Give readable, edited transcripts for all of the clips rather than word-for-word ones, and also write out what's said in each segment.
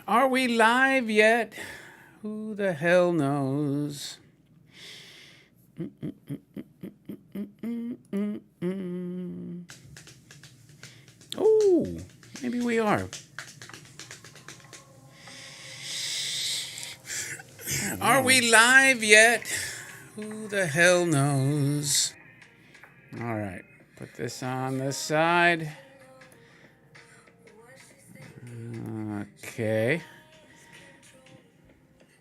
Are we live yet? Who the hell knows? Oh, maybe we are. Are we live yet? Who the hell knows? All right, put this on the side. Okay.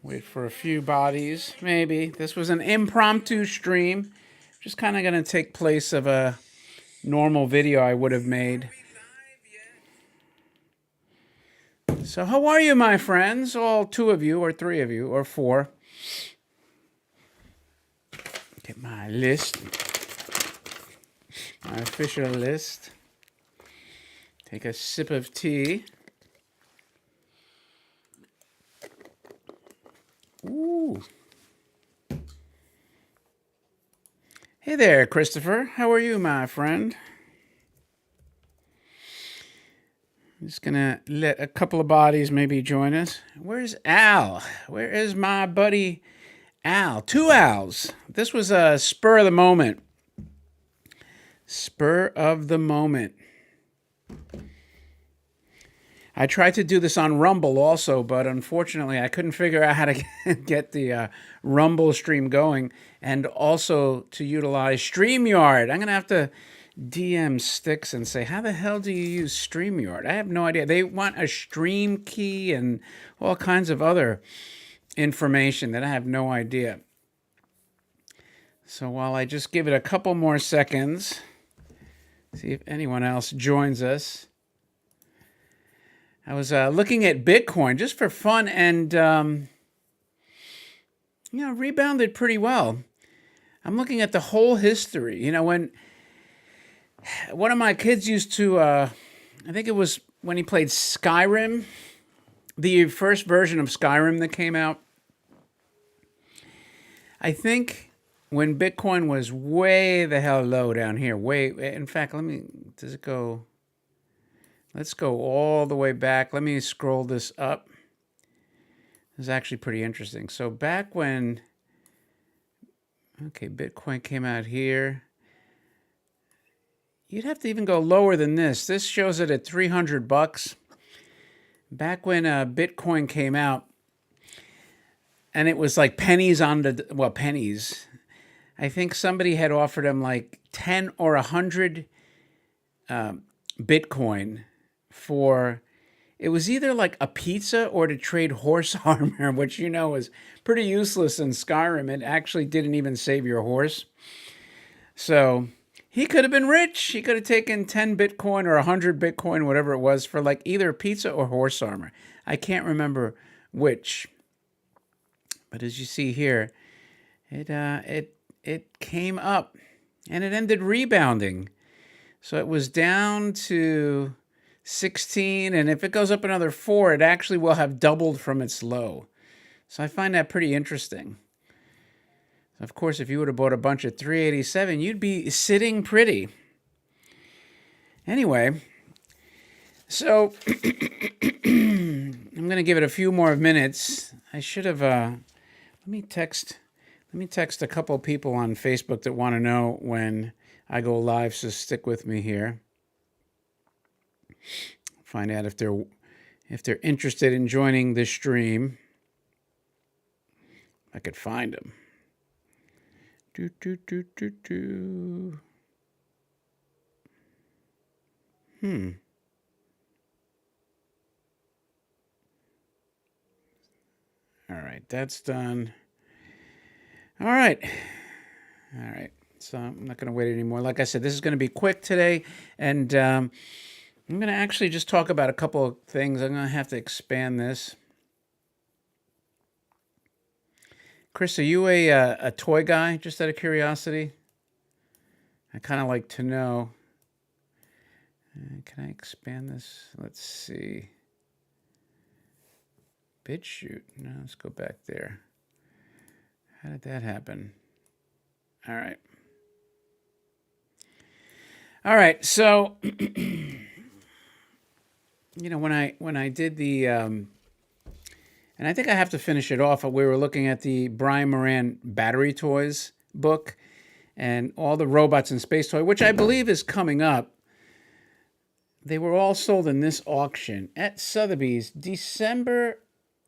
Wait for a few bodies, maybe. This was an impromptu stream. Just kind of going to take place of a normal video I would have made. So how are you, my friends? All two of you, or three of you, or four. Get my list. My official list. Take a sip of tea. Ooh. Hey there, Christopher. How are you, my friend? I'm just gonna let a couple of bodies maybe join us. Where's Al? Where is my buddy Al? Two Als. This was a spur of the moment. Spur of the moment. I tried to do this on Rumble also, but unfortunately I couldn't figure out how to get the Rumble stream going, and also to utilize StreamYard. I'm going to have to DM Sticks and say, how the hell do you use StreamYard? I have no idea. They want a stream key and all kinds of other information that I have no idea. So while I just give it a couple more seconds, see if anyone else joins us. I was looking at Bitcoin just for fun, and rebounded pretty well. I'm looking at the whole history. You know, when one of my kids used to, I think it was when he played Skyrim, the first version of Skyrim that came out. I think when Bitcoin was way the hell low down here, in fact, does it go? Let's go all the way back. Let me scroll this up. This is actually pretty interesting. So back when, Bitcoin came out here, you'd have to even go lower than this. This shows it at $300. Back when Bitcoin came out, and it was like pennies on the, pennies. I think somebody had offered him like 10 or 100 Bitcoin for, it was either like a pizza or to trade horse armor, which is pretty useless in Skyrim. It actually didn't even save your horse. So he could have been rich. He could have taken 10 Bitcoin or 100 Bitcoin, whatever it was, for like either pizza or horse armor. I can't remember which. But as you see here, it came up and it ended rebounding. So it was down to 16, and if it goes up another 4, it actually will have doubled from its low. So I find that pretty interesting. Of course, if you would have bought a bunch at 387, you'd be sitting pretty. Anyway, so I'm going to give it a few more minutes. I should have let me text a couple people on Facebook that want to know when I go live, so stick with me here. Find out if they're interested in joining the stream. I could find them. All right, that's done. All right. So I'm not going to wait anymore. Like I said, this is going to be quick today, and I'm going to actually just talk about a couple of things. I'm going to have to expand this. Chris, are you a toy guy, just out of curiosity? I kind of like to know. Can I expand this? Let's see. BitChute. No, let's go back there. How did that happen? All right. So when I did the And I think I have to finish it off. We were looking at the Brian Moran Battery Toys book and all the robots in Space Toy, which I believe is coming up. They were all sold in this auction at Sotheby's, December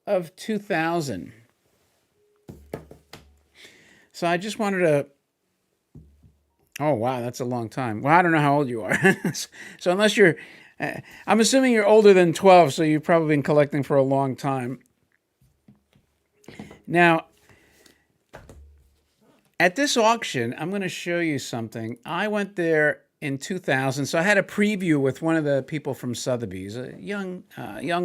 of 2000. So I just wanted to... Oh, wow, that's a long time. Well, I don't know how old you are. So unless you're... I'm assuming you're older than 12, so you've probably been collecting for a long time. Now, at this auction, I'm going to show you something. I went there in 2000, so I had a preview with one of the people from Sotheby's, a young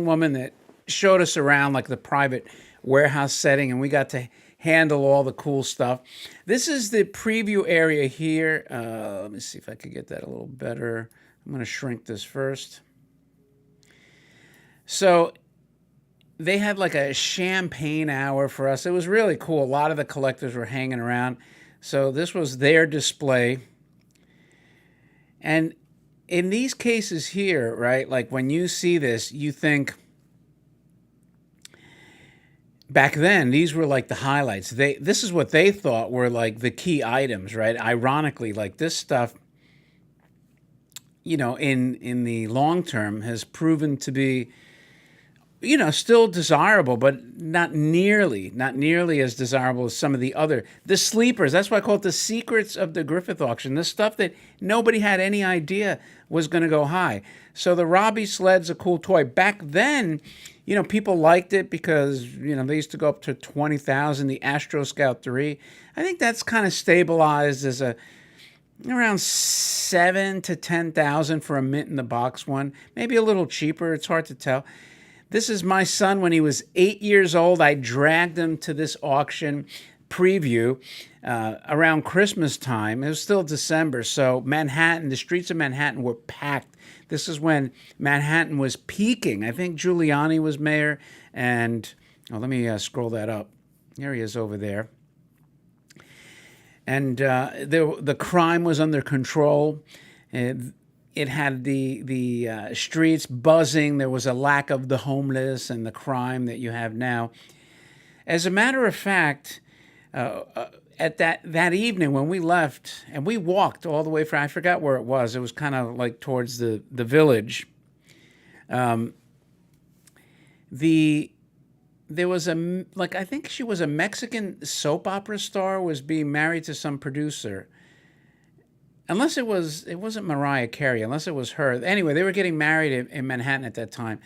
woman that showed us around like the private warehouse setting, and we got to handle all the cool stuff. This is the preview area here. Let me see if I could get that a little better. I'm going to shrink this first. So they had like a champagne hour for us. It was really cool. A lot of the collectors were hanging around. So this was their display. And in these cases here, right, like when you see this, you think, back then, these were like the highlights. This is what they thought were like the key items, right? Ironically, like this stuff, you know, in the long term has proven to be, you know, still desirable, but not nearly as desirable as some of the sleepers. That's why I call it the secrets of the Griffith auction. The stuff that nobody had any idea was going to go high. So the Robbie Sled's a cool toy. Back then, you know, people liked it because, you know, they used to go up to 20,000. The Astro Scout 3, I think that's kind of stabilized as around 7 to 10,000 for a mint in the box one. Maybe a little cheaper. It's hard to tell. This is my son when he was 8 years old. I dragged him to this auction preview around Christmas time. It was still December, so Manhattan, the streets of Manhattan were packed. This is when Manhattan was peaking. I think Giuliani was mayor, and let me scroll that up. There he is over there. And the crime was under control. It had the streets buzzing. There was a lack of the homeless and the crime that you have now. As a matter of fact, at that evening when we left, and we walked all the way from, I forgot where it was. It was kind of like towards the village. There was I think she was a Mexican soap opera star, was being married to some producer. Unless it wasn't Mariah Carey, unless it was her. Anyway, they were getting married in Manhattan at that time.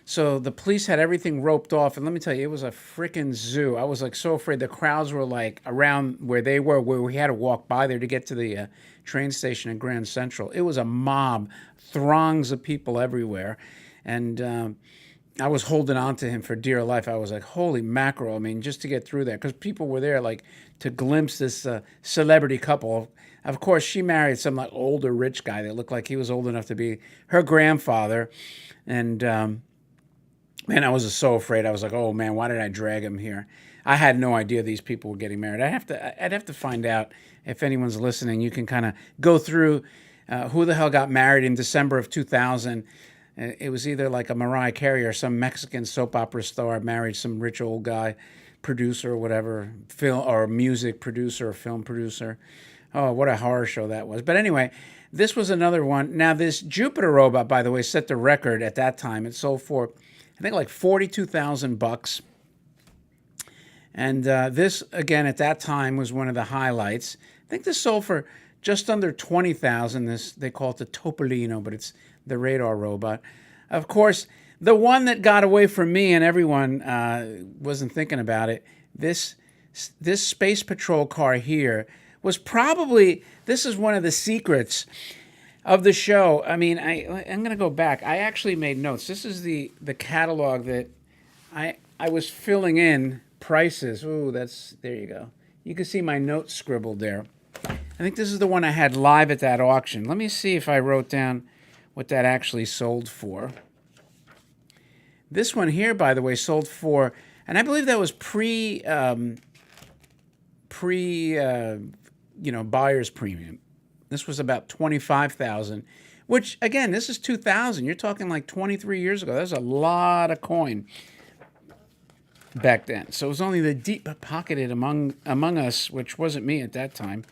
So the police had everything roped off. And let me tell you, it was a freaking zoo. I was like so afraid. The crowds were like around where they were, where we had to walk by there to get to the train station in Grand Central. It was a mob, throngs of people everywhere. And I was holding on to him for dear life. I was like, holy mackerel. I mean, just to get through that. Because people were there like to glimpse this celebrity couple. Of course, she married some like older rich guy that looked like he was old enough to be her grandfather. And man, I was so afraid. I was like, oh man, why did I drag him here? I had no idea these people were getting married. I'd have to find out if anyone's listening. You can kind of go through who the hell got married in December of 2000. It was either like a Mariah Carey or some Mexican soap opera star married some rich old guy, producer or whatever, film or music producer or film producer. Oh, what a horror show that was. But anyway, this was another one. Now, this Jupiter robot, by the way, set the record at that time. It sold for, I think, like $42,000. And this, again, at that time was one of the highlights. I think this sold for just under $20,000. This, they call it the Topolino, but it's the radar robot. Of course, the one that got away from me and everyone wasn't thinking about it, this Space Patrol car here was probably, this is one of the secrets of the show. I mean, I'm going to go back. I actually made notes. This is the catalog that I was filling in prices. Ooh, there you go. You can see my notes scribbled there. I think this is the one I had live at that auction. Let me see if I wrote down what that actually sold for. This one here, by the way, sold for, and I believe that was pre buyer's premium. This was about $25,000, which again, this is 2000. You're talking like 23 years ago. That's a lot of coin. back then. So it was only the deep-pocketed among us, which wasn't me at that time.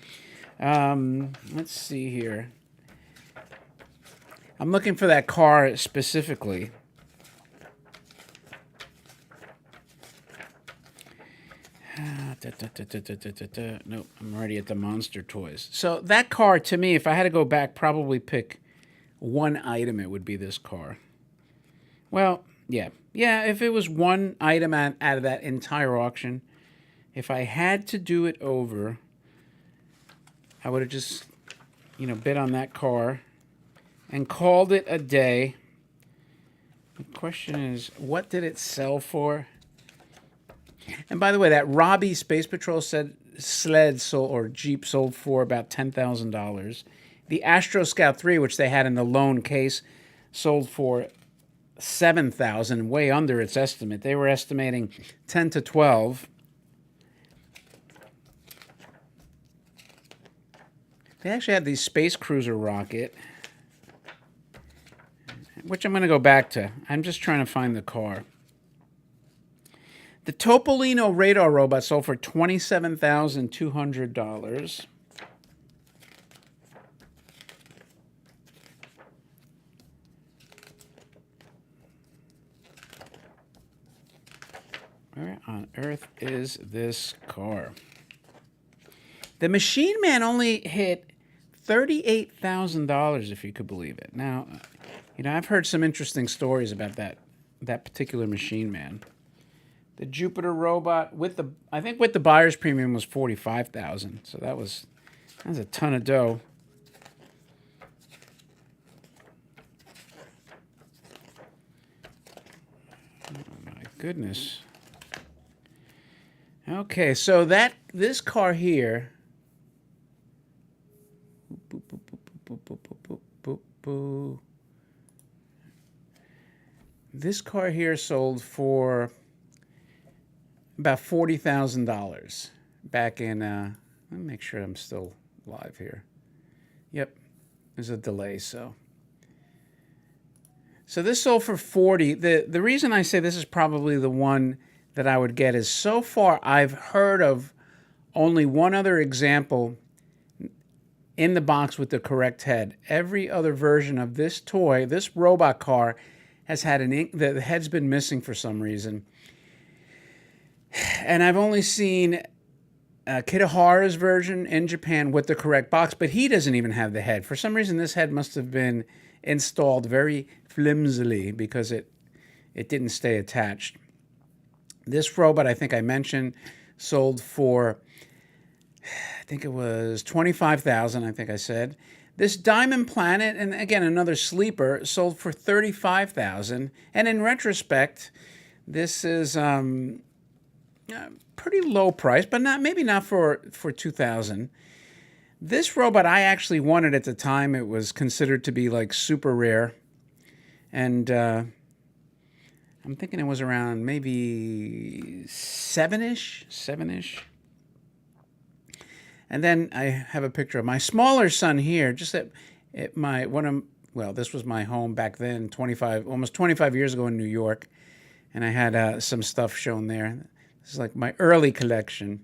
Let's see here. I'm looking for that car specifically. Nope, I'm already at the Monster Toys. So that car, to me, if I had to go back, probably pick one item, it would be this car. Well, yeah. Yeah, if it was one item out of that entire auction, if I had to do it over, I would have just, bid on that car and called it a day. The question is, what did it sell for? And by the way, that Robbie Space Patrol sled sold, or Jeep sold for about $10,000. The Astro Scout 3, which they had in the loan case, sold for $7,000, way under its estimate. They were estimating 10 to 12. They actually had the Space Cruiser rocket, which I'm going to go back to. I'm just trying to find the car. The Topolino radar robot sold for $27,200. Where on earth is this car? The Machine Man only hit $38,000, if you could believe it. Now, I've heard some interesting stories about that particular Machine Man. The Jupiter robot I think with the buyer's premium was $45,000. So that's a ton of dough. Oh my goodness. Okay, so this car here. This car here sold for about $40,000 back in, let me make sure I'm still live here. Yep, there's a delay, so this sold for 40. The reason I say this is probably the one that I would get is so far I've heard of only one other example in the box with the correct head. Every other version of this toy, this robot car, has had the head's been missing for some reason. And I've only seen Kitahara's version in Japan with the correct box, but he doesn't even have the head. For some reason, this head must have been installed very flimsily because it didn't stay attached. This robot, I think I mentioned, sold for, I think it was $25,000, I think I said. This Diamond Planet, and again, another sleeper, sold for $35,000. And in retrospect, this is pretty low price, but maybe not for $2,000. This robot I actually wanted at the time. It was considered to be like super rare. And I'm thinking it was around this was my home back then, almost 25 years ago in New York, and I had some stuff shown there. This is like my early collection. You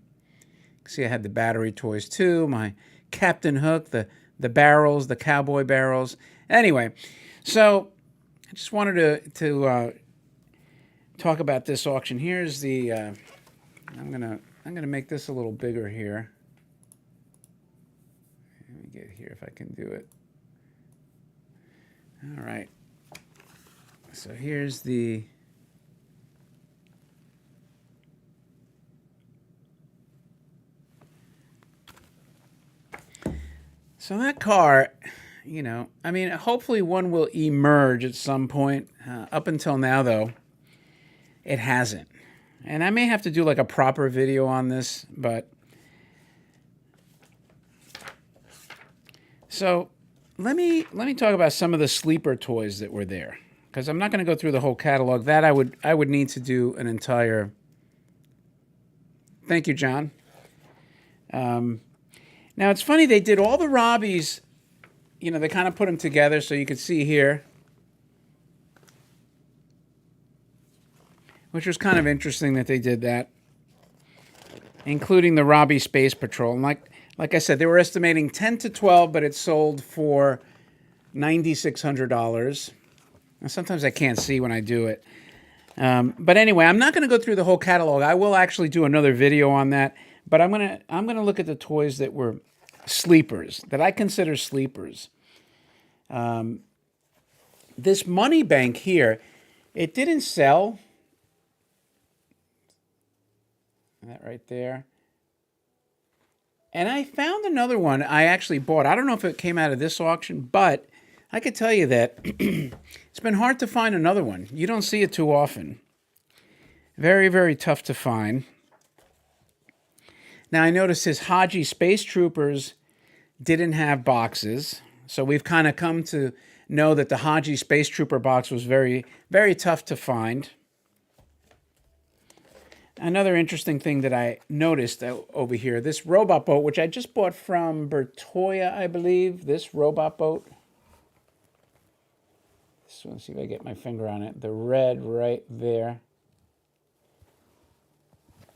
can see I had the battery toys too, my Captain Hook, the barrels, the cowboy barrels. Anyway, so I just wanted to talk about this auction. Here's the. I'm gonna make this a little bigger here. Let me get here if I can do it. All right. So here's the. So that car, hopefully one will emerge at some point. Up until now, though, it hasn't. And I may have to do like a proper video on this, but... So let me talk about some of the sleeper toys that were there, because I'm not going to go through the whole catalog. That I would need to do an entire... Thank you, John. Now, it's funny, they did all the Robbies, they kind of put them together so you could see here. which was kind of interesting that they did that, including the Robbie Space Patrol. And like I said, they were estimating 10 to 12, but it sold for $9,600. And sometimes I can't see when I do it. But anyway, I'm not going to go through the whole catalog. I will actually do another video on that. But I'm gonna look at the toys that were sleepers, that I consider sleepers. This Money Bank here, it didn't sell. That right there. And I found another one I actually bought. I don't know if it came out of this auction, but I could tell you that it's been hard to find another one. You don't see it too often. Very, very tough to find. Now, I noticed his Haji Space Troopers didn't have boxes. So we've kind of come to know that the Haji Space Trooper box was very, very tough to find. Another interesting thing that I noticed over here, this robot boat, which I just bought from Bertoya, I believe. This robot boat. Just want to see if I get my finger on it. The red right there.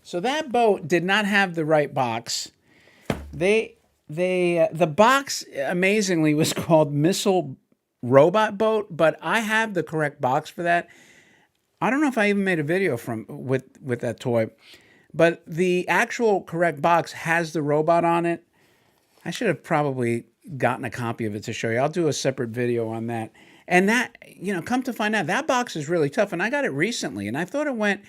So that boat did not have the right box. The box, amazingly, was called Missile Robot Boat, but I have the correct box for that. I don't know if I even made a video with that toy, but the actual correct box has the robot on it. I should have probably gotten a copy of it to show you. I'll do a separate video on that. And that, come to find out, that box is really tough. And I got it recently, and I thought it went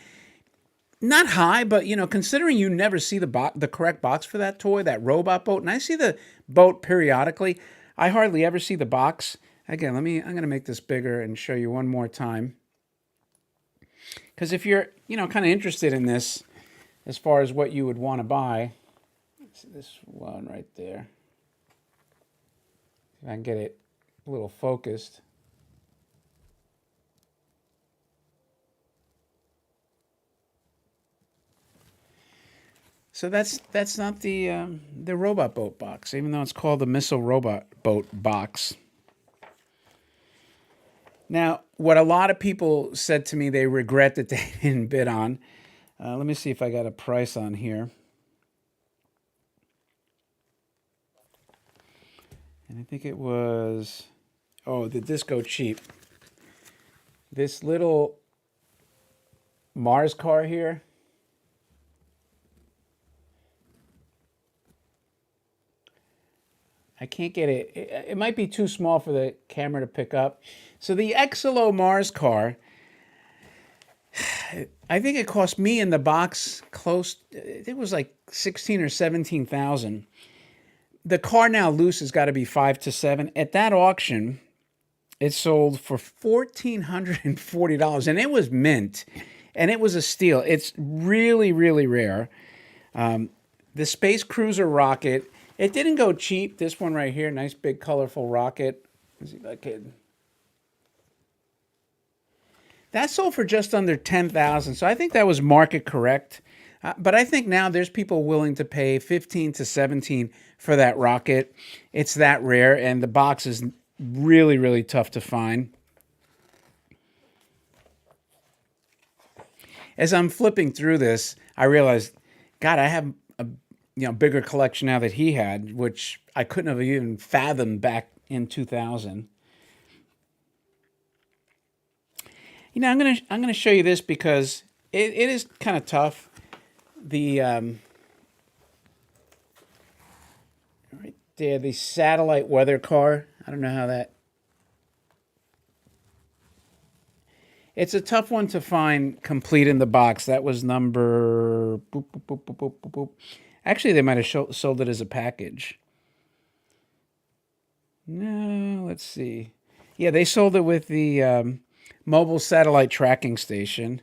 not high, but, considering you never see the correct box for that toy, that robot boat, and I see the boat periodically, I hardly ever see the box. Again, I'm going to make this bigger and show you one more time. Because if you're, kind of interested in this, as far as what you would want to buy, see this one right there. If I can get it a little focused. So that's not the robot boat box, even though it's called the Missile Robot Boat box. Now, what a lot of people said to me they regret that they didn't bid on. Let me see if I got a price on here. And I think it was, did this go cheap? This little Mars car here. I can't get it. It might be too small for the camera to pick up. So the XLO Mars car, I think it cost me in the box it was like 16 or 17,000. The car now loose has got to be 5 to 7. At that auction, it sold for $1,440, and it was mint, and it was a steal. It's really, really rare. The Space Cruiser rocket. It didn't go cheap. This one right here, nice big colorful rocket. Let's see if I can. That sold for just under $10,000, so I think that was market correct. But I think now there's people willing to pay $15 to $17 for that rocket. It's that rare, and the box is really, really tough to find. As I'm flipping through this, I realized, God, I have a bigger collection now that he had, which I couldn't have even fathomed back in 2000. I'm gonna show you this because it is kind of tough. The right there, the satellite weather car. I don't know how that. It's a tough one to find complete in the box. That was number. Boop, boop, boop, boop, boop, boop, boop. Actually, they might have sold it as a package. No, let's see. Yeah, they sold it with the mobile satellite tracking station.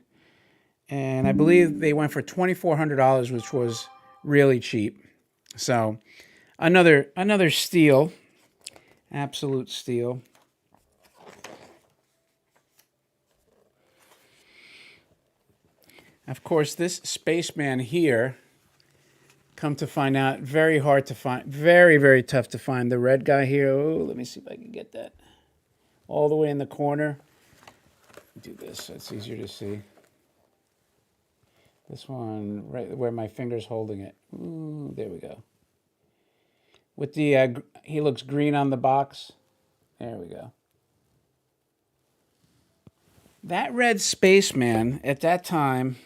And I believe they went for $2,400, which was really cheap. So another steal. Absolute steal. Of course, this spaceman here, come to find out, very hard to find. Very, very tough to find. The red guy here. Oh, let me see if I can get that. All the way in the corner. Do this so it's easier to see. This one, right where my finger's holding it. Ooh, there we go. With the, he looks green on the box. There we go. That red Spaceman at that time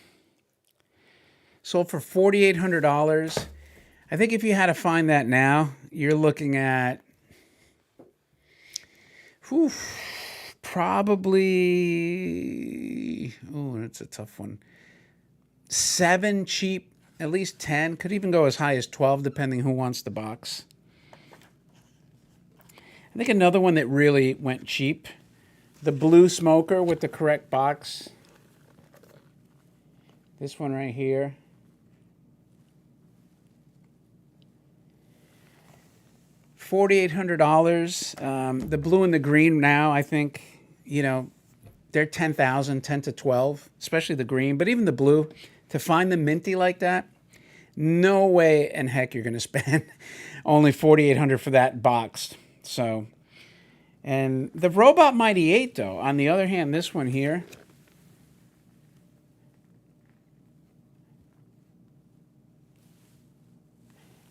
sold for $4,800. I think if you had to find that now, you're looking at probably, oh, that's a tough one. 7 cheap, at least 10, could even go as high as 12 depending who wants the box. I think another one that really went cheap, the blue smoker with the correct box. This one right here. $4,800. The blue and the green now, I think, you know, they're 10,000, 10 to 12, especially the green, but even the blue. To find the minty like that, no way in heck you're going to spend only $4,800 for that boxed. So, and the Robot Mighty 8, though, on the other hand, this one here,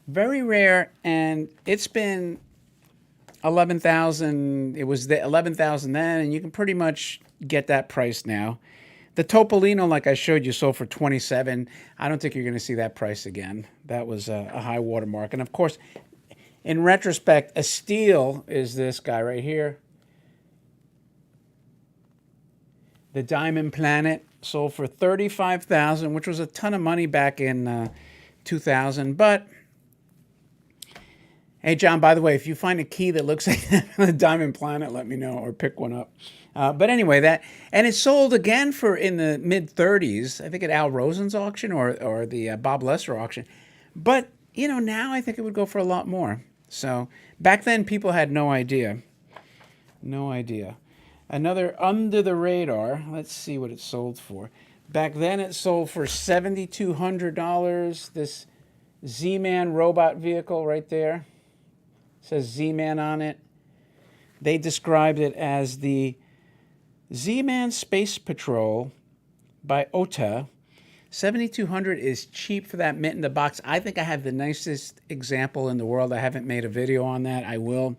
very rare, and it's been 11,000. It was the 11,000 then, and you can pretty much get that price now. The Topolino, like I showed you, sold for 27. I don't think you're going to see that price again. That was a high watermark. And of course, in retrospect, a steal is this guy right here. The Diamond Planet sold for $35,000, which was a ton of money back in 2000. But hey, John, by the way, if you find a key that looks like the Diamond Planet, let me know or pick one up. But anyway, and it sold again for in the mid-30s, I think at Al Rosen's auction or the Bob Lesser auction. But, you know, now I think it would go for a lot more. So back then, people had no idea. No idea. Another under the radar, let's see what it sold for. Back then, it sold for $7,200. This Z-Man robot vehicle right there. It says Z-Man on it. They described it as the Z-Man Space Patrol by OTA. $7,200 is cheap for that mint in the box. I think I have the nicest example in the world. I haven't made a video on that. I will.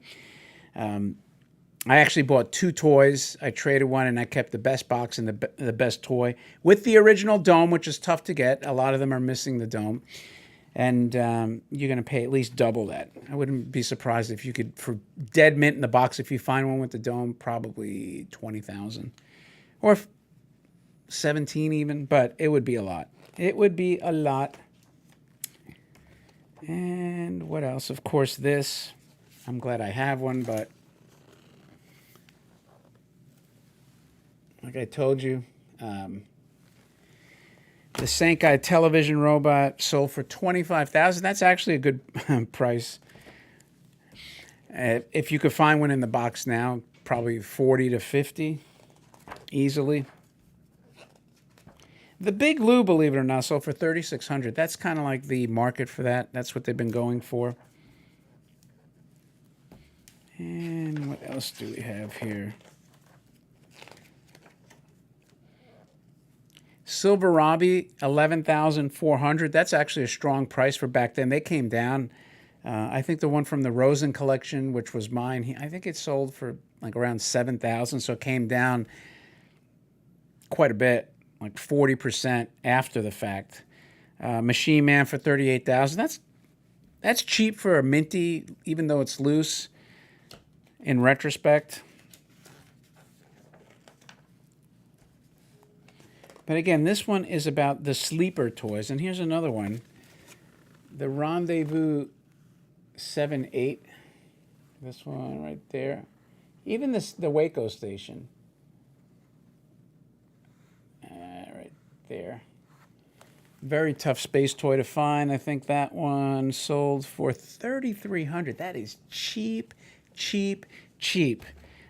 I actually bought 2 toys. I traded one, and I kept the best box and the best toy with the original dome, which is tough to get. A lot of them are missing the dome. And you're going to pay at least double that. I wouldn't be surprised if you could, for dead mint in the box, if you find one with the dome, probably $20,000. Or 17 even, but it would be a lot. It would be a lot. And what else? Of course, this. I'm glad I have one, but like I told you, the Senkai television robot sold for $25,000. That's actually a good price. If you could find one in the box now, probably 40 to 50 easily. The Big Lou, believe it or not, sold for $3,600. That's kind of like the market for that. That's what they've been going for. And what else do we have here? Silver Robbie, $11,400. That's actually a strong price for back then. They came down. I think the one from the Rosen collection, which was mine, I think it sold for like around $7,000. So it came down quite a bit, like 40% after the fact. Machine Man for $38,000. That's cheap for a minty, even though it's loose. In retrospect. But again, this one is about the sleeper toys. And here's another one. The Rendezvous 7-8. This one right there. Even the Waco station. Right there. Very tough space toy to find. I think that one sold for $3,300. That is cheap, cheap, cheap.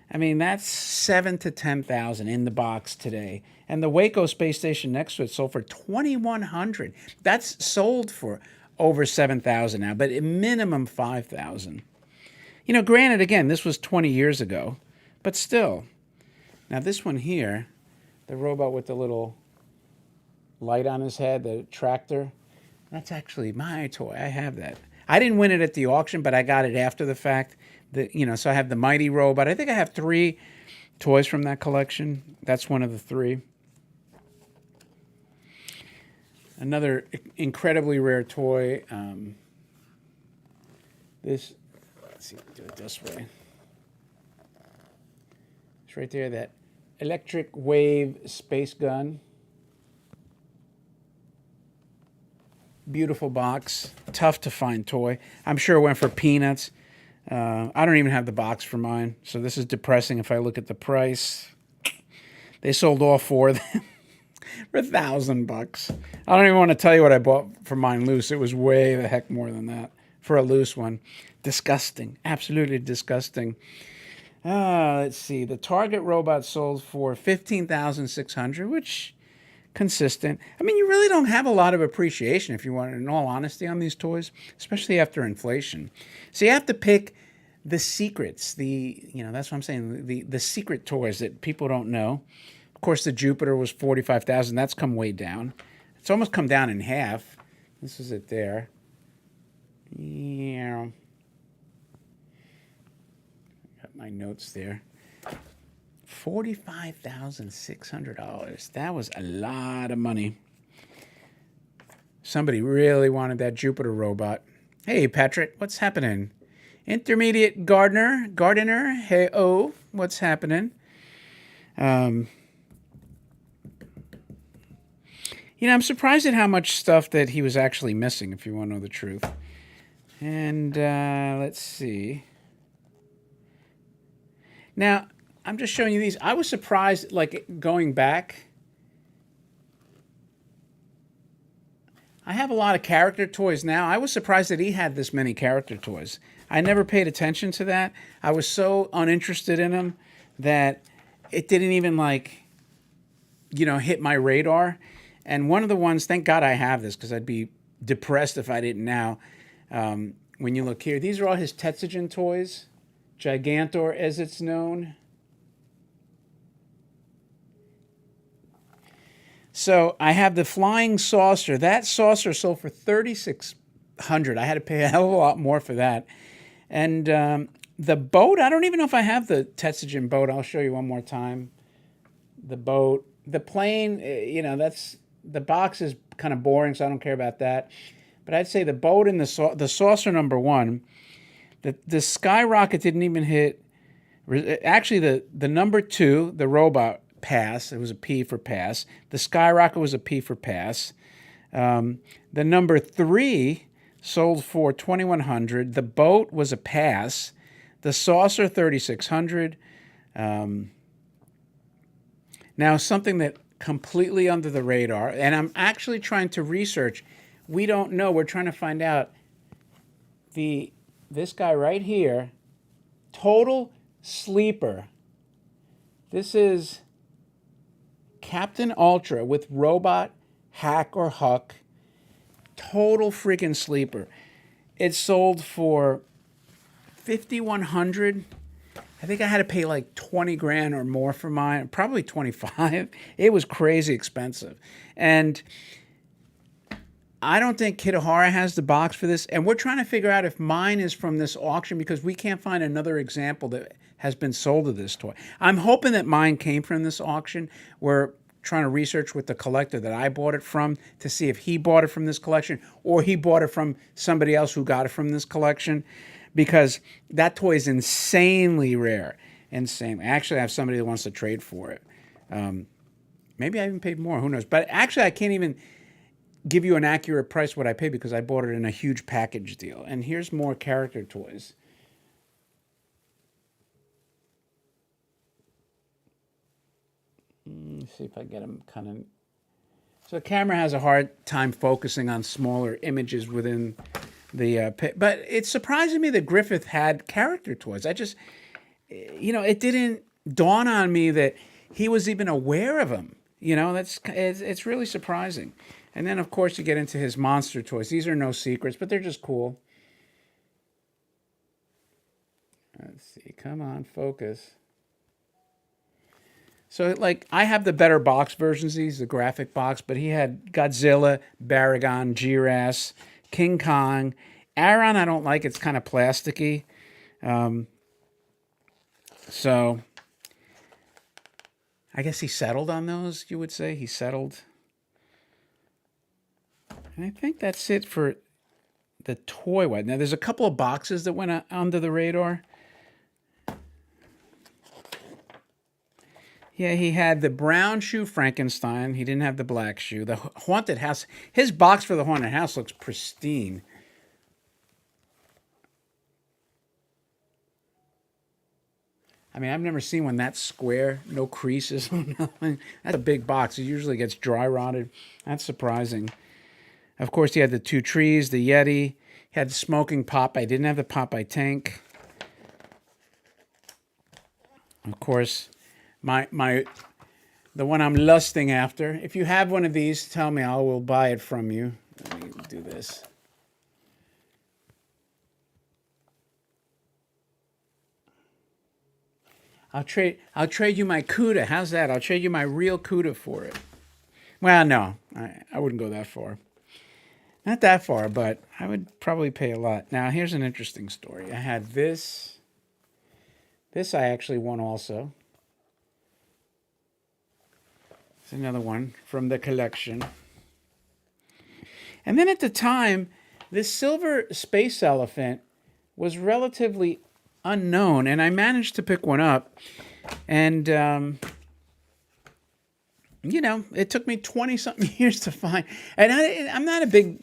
I mean, that's $7,000 to $10,000 in the box today. And the Waco space station next to it sold for $2,100. That's sold for over $7,000 now, but at minimum $5,000. You know, granted, again, this was 20 years ago, but still. Now this one here, the robot with the little light on his head, the tractor. That's actually my toy. I have that. I didn't win it at the auction, but I got it after the fact. So I have the Mighty Robot. I think I have 3 toys from that collection. That's one of the 3. Another incredibly rare toy. Let's see, do it this way. It's right there, that electric wave space gun. Beautiful box. Tough to find toy. I'm sure it went for peanuts. I don't even have the box for mine, so this is depressing if I look at the price. They sold all 4 of them for $1,000. I don't even want to tell you what I bought for mine loose. It was way the heck more than that for a loose one. Disgusting. Absolutely disgusting. Let's see. The Target robot sold for $15,600, which consistent. I mean, you really don't have a lot of appreciation, if you want, in all honesty, on these toys, especially after inflation. So you have to pick the secrets. That's what I'm saying. The secret toys that people don't know. Of course, the Jupiter was $45,000. That's come way down. It's almost come down in half. This is it there. Yeah. Got my notes there. $45,600. That was a lot of money. Somebody really wanted that Jupiter robot. Hey, Patrick, what's happening? Intermediate gardener. Hey, what's happening? I'm surprised at how much stuff that he was actually missing, if you want to know the truth. And let's see. Now, I'm just showing you these. I was surprised, like, going back. I have a lot of character toys now. I was surprised that he had this many character toys. I never paid attention to that. I was so uninterested in them that it didn't even, hit my radar. And one of the ones, thank God I have this, because I'd be depressed if I didn't now. When you look here, these are all his Tetsujin toys. Gigantor, as it's known. So I have the flying saucer. That saucer sold for $3,600. I had to pay a hell of a lot more for that. And the boat, I don't even know if I have the Tetsujin boat. I'll show you one more time. The boat. The plane, that's... The box is kind of boring, so I don't care about that. But I'd say the boat and the saucer number 1. The skyrocket didn't even hit. Actually, the number 2, the robot, pass. It was a P for pass. The skyrocket was a P for pass. The number 3 sold for $2,100. The boat was a pass. The saucer, $3,600. Now, something that completely under the radar, and I'm actually trying to research. We don't know. We're trying to find out. This guy right here, total sleeper. This is Captain Ultra with robot, hack or huck. Total freaking sleeper. It sold for $5,100. I think I had to pay like 20 grand or more for mine, probably 25. It was crazy expensive. And I don't think Kitahara has the box for this. And we're trying to figure out if mine is from this auction because we can't find another example that has been sold of this toy. I'm hoping that mine came from this auction. We're trying to research with the collector that I bought it from to see if he bought it from this collection or he bought it from somebody else who got it from this collection. Because that toy is insanely rare. Insane. Actually, I have somebody that wants to trade for it. Maybe I even paid more. Who knows? But actually, I can't even give you an accurate price what I paid because I bought it in a huge package deal. And here's more character toys. Let's see if I get them kind of... So the camera has a hard time focusing on smaller images within... but it's surprising me that Griffith had character toys. I just, it didn't dawn on me that he was even aware of them. It's really surprising. And then, of course, you get into his monster toys. These are no secrets, but they're just cool. Let's see. Come on, focus. So, like, I have the better box versions of these, the graphic box, but he had Godzilla, Baragon, G-Ras, King Kong. Aron, I don't like. It's kind of plasticky. So, I guess he settled on those, you would say. He settled. And I think that's it for the toy one. Now, there's a couple of boxes that went under the radar. Yeah, he had the brown shoe Frankenstein. He didn't have the black shoe. The haunted house. His box for the haunted house looks pristine. I mean, I've never seen one that square, no creases, nothing. That's a big box. It usually gets dry rotted. That's surprising. Of course, he had the two trees, the Yeti. He had the smoking Popeye. Didn't have the Popeye tank. Of course, the one I'm lusting after. If you have one of these, tell me. I will buy it from you. Let me do this. I'll trade you my CUDA. How's that? I'll trade you my real CUDA for it. Well, no, I wouldn't go that far. Not that far, but I would probably pay a lot. Now, here's an interesting story. I had this. This I actually won also. It's another one from the collection. And then at the time, this silver space elephant was relatively unknown, and I managed to pick one up. And, you know, it took me 20-something years to find. And I'm not a big,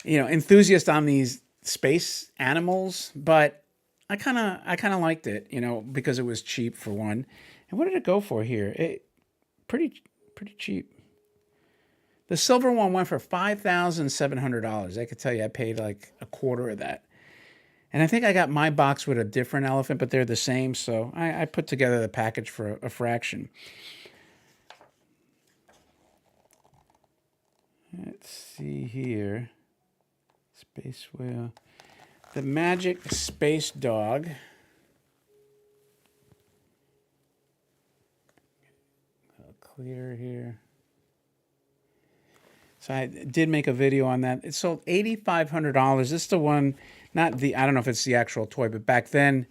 enthusiast on these space animals, but I kind of liked it, you know, because it was cheap for one. And what did it go for here? Pretty cheap. The silver one went for $5,700. I could tell you I paid like a quarter of that. And I think I got my box with a different elephant, but they're the same. So I put together the package for a fraction. Let's see here. Space whale. The Magic Space Dog. Clear here. So I did make a video on that. It sold $8,500. This is the one, not the, I don't know if it's the actual toy, but back then,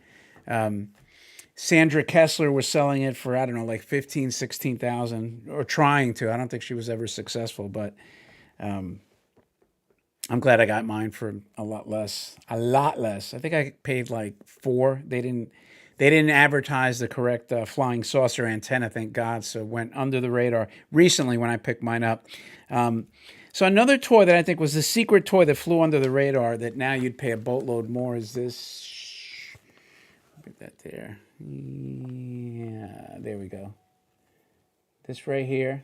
Sandra Kessler was selling it for, I don't know, like 15, 16,000, or trying to. I don't think she was ever successful, but I'm glad I got mine for a lot less. A lot less. I think I paid like $4. They didn't advertise the correct flying saucer antenna, thank God, so it went under the radar recently when I picked mine up. So another toy that I think was the secret toy that flew under the radar that now you'd pay a boatload more is this. Get that there. Yeah, there we go. This right here.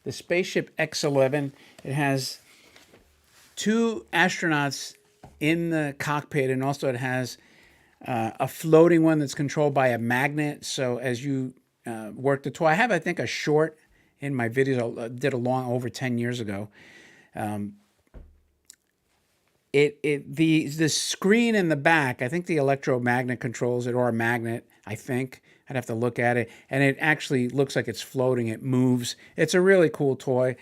The Spaceship X-11. It has two astronauts in the cockpit, and also it has a floating one that's controlled by a magnet. So as you work the toy, I have, I think, a short in my videos. I did a long over 10 years ago. The screen in the back, I think the electromagnet controls it, or a magnet, I think. I'd have to look at it. And it actually looks like it's floating. It moves. It's a really cool toy.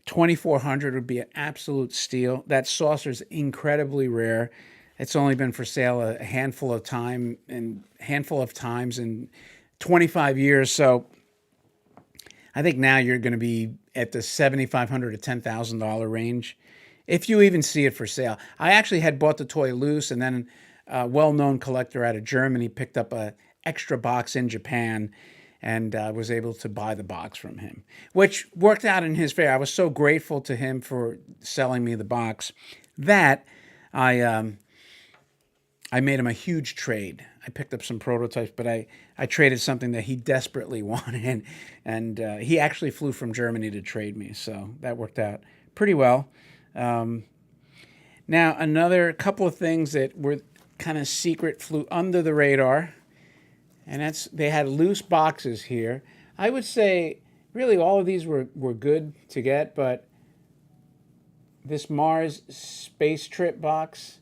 $2,400 would be an absolute steal. That saucer is incredibly rare. It's only been for sale a handful of times in 25 years. So I think now you're going to be at the $7,500 to $10,000 range, if you even see it for sale. I actually had bought the toy loose, and then a well-known collector out of Germany picked up an extra box in Japan, and was able to buy the box from him, which worked out in his favor. I was so grateful to him for selling me the box that I made him a huge trade. I picked up some prototypes, but I traded something that he desperately wanted, and he actually flew from Germany to trade me, so that worked out pretty well. Now, another couple of things that were kind of secret, flew under the radar, and that's, they had loose boxes here. I would say really all of these were good to get, but this Mars space trip box,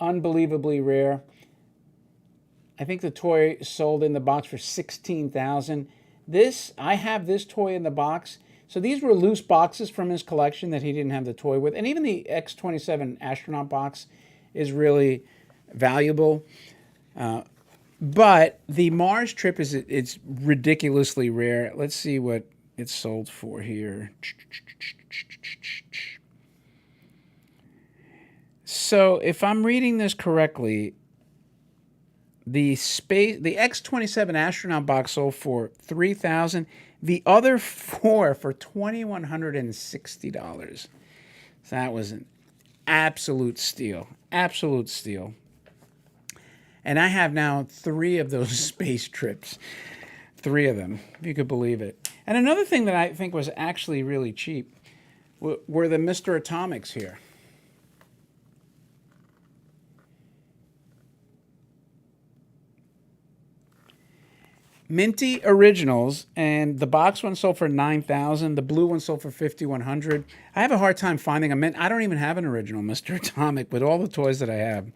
unbelievably rare. I think the toy sold in the box for $16,000. I have this toy in the box. So these were loose boxes from his collection that he didn't have the toy with. And even the X-27 astronaut box is really valuable. But the Mars trip it's ridiculously rare. Let's see what it's sold for here. So if I'm reading this correctly, the X-27 astronaut box sold for $3,000. The other four for $2,160. So that was an absolute steal. Absolute steal. And I have now 3 of those space trips. 3 of them, if you could believe it. And another thing that I think was actually really cheap were the Mr. Atomics here. Minty Originals, and the box one sold for $9,000. The blue one sold for $5,100. I have a hard time finding a mint. I don't even have an original Mr. Atomic with all the toys that I have.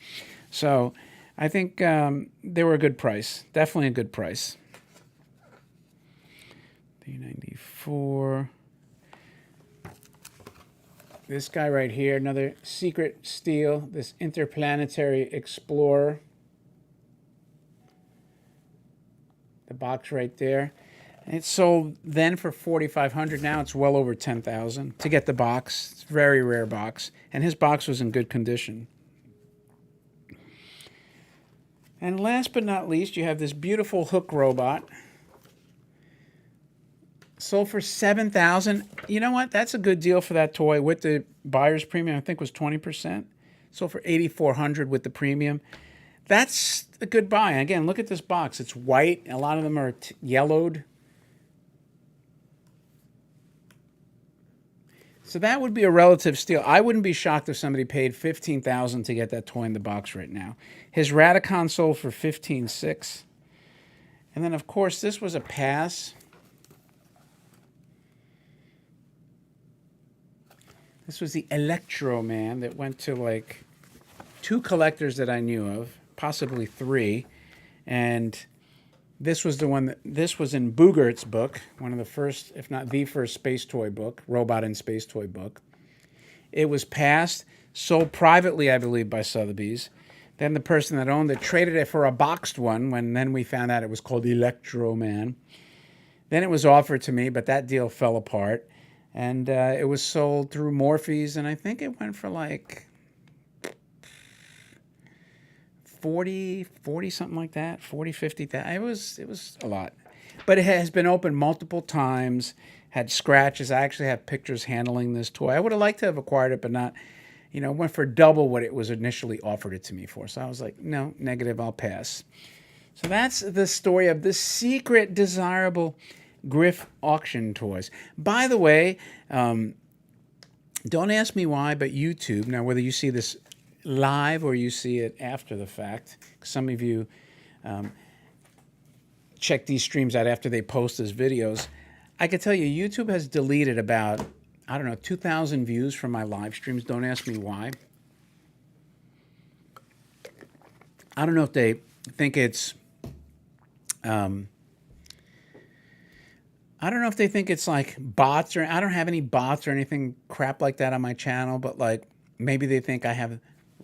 So I think they were a good price. Definitely a good price. $394. This guy right here, another secret steal. This Interplanetary Explorer. The box right there. It sold then for $4,500. Now it's well over $10,000 to get the box. It's a very rare box. And his box was in good condition. And last but not least, you have this beautiful Hook robot. Sold for $7,000. You know what? That's a good deal for that toy with the buyer's premium. I think was 20%. Sold for $8,400 with the premium. That's a good buy. Again, look at this box. It's white. A lot of them are yellowed. So that would be a relative steal. I wouldn't be shocked if somebody paid $15,000 to get that toy in the box right now. His Radicon sold for $15,600. And then, of course, this was a pass. This was the Electro Man that went to like 2 collectors that I knew of, possibly 3. And this was the one this was in Boogert's book, one of the first, if not the first space toy book, robot and space toy book. It was passed, sold privately, I believe, by Sotheby's. Then the person that owned it traded it for a boxed one then we found out it was called Electro Man. Then it was offered to me, but that deal fell apart. And it was sold through Morphe's, and I think it went for like 40, something like that, 40, 50. It was a lot. But it has been opened multiple times, had scratches. I actually have pictures handling this toy. I would have liked to have acquired it, but not, went for double what it was initially offered it to me for. So I was like, no, negative, I'll pass. So that's the story of the secret desirable Griff auction toys. By the way, don't ask me why, but YouTube, now whether you see this live or you see it after the fact, some of you check these streams out after they post as videos, I can tell you YouTube has deleted about, 2,000 views from my live streams. Don't ask me why. I don't know if they think it's I don't know if they think it's like bots, or I don't have any bots or anything crap like that on my channel, but like maybe they think I have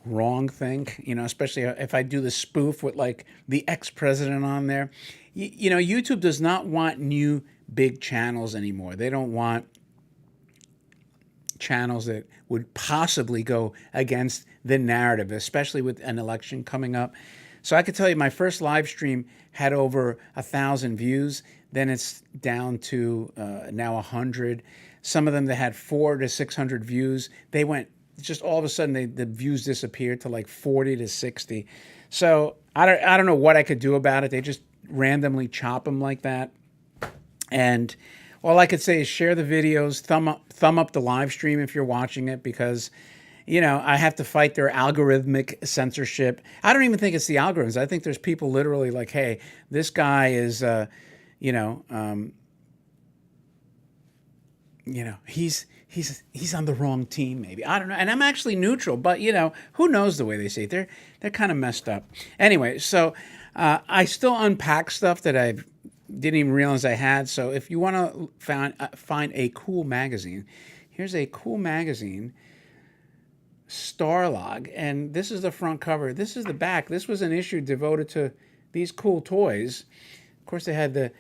wrong think, especially if I do the spoof with like the ex-president on there. YouTube does not want new big channels anymore. They don't want channels that would possibly go against the narrative, especially with an election coming up. So I could tell you my first live stream had over 1,000 views. Then it's down to now 100. Some of them that had 400 to 600 views, they went just all of a sudden the views disappeared to like 40 to 60. So I don't know what I could do about it. They just randomly chop them like that. And all I could say is share the videos, thumb up the live stream if you're watching it, because I have to fight their algorithmic censorship. I don't even think it's the algorithms. I think there's people literally like, hey, this guy is you know, he's on the wrong team, maybe. I don't know. And I'm actually neutral, but you know, who knows the way they say it. They're kind of messed up. Anyway, so I still unpack stuff that I didn't even realize I had. So if you want to find a cool magazine, here's a cool magazine, Starlog, and this is the front cover. This is the back. This was an issue devoted to these cool toys. Of course, they had the